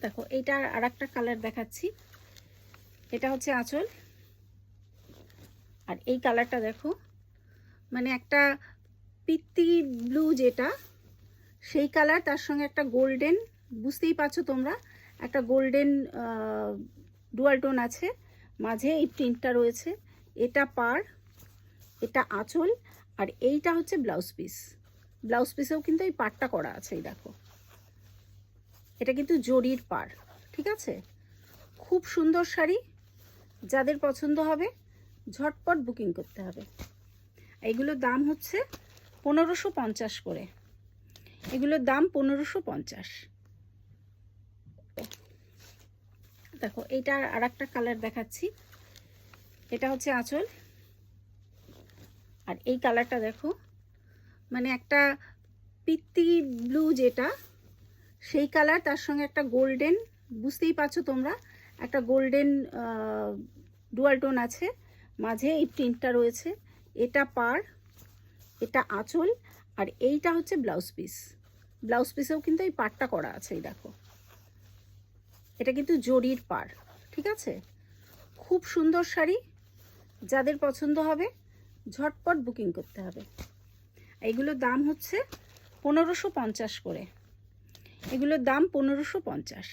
দেখো এইটার আরেকটা কালার দেখাচ্ছি। এটা হচ্ছে আঁচল, আর এই কালারটা দেখো, মানে একটা পিত্তি ব্লু যেটা সেই কালার, তার সঙ্গে একটা গোল্ডেন, বুঝতেই পারছো তোমরা, একটা গোল্ডেন ডুয়াল টোন আছে, মাঝে এই প্রিন্টটা রয়েছে। এটা পার, এটা আঁচল, আর এইটা হচ্ছে ব্লাউজ পিস। ব্লাউজ পিসেও কিন্তু এই পাড়টা করা আছে, এই দেখো, এটা কিন্তু জরির পাড়, ঠিক আছে। খুব সুন্দর শাড়ি, যাদের পছন্দ হবে ঝটপট বুকিং করতে হবে। এইগুলোর দাম হচ্ছে 1550 করে, এগুলোর দাম 1550। দেখো এইটার আরেকটা কালার দেখাচ্ছি। এটা হচ্ছে আঁচল, আর এই কালারটা দেখো, মানে একটা পিত্তি ব্লু যেটা সেই কালার, তার সঙ্গে একটা গোল্ডেন, বুঝতেই পারছো তোমরা, একটা গোল্ডেন ডুয়াল টোন আছে, মাঝে এই প্রিন্টটা রয়েছে। এটা পার, এটা আঁচল, আর এইটা হচ্ছে ব্লাউজ পিস। ব্লাউজ পিসেও কিন্তু এই পাড়টা করা আছে, এই দেখো, এটা কিন্তু জরির পাড়, ঠিক আছে। খুব সুন্দর শাড়ি, যাদের পছন্দ হবে ঝটপট বুকিং করতে হবে। এইগুলোর দাম হচ্ছে 1550 করে, এগুলোর দাম 1550।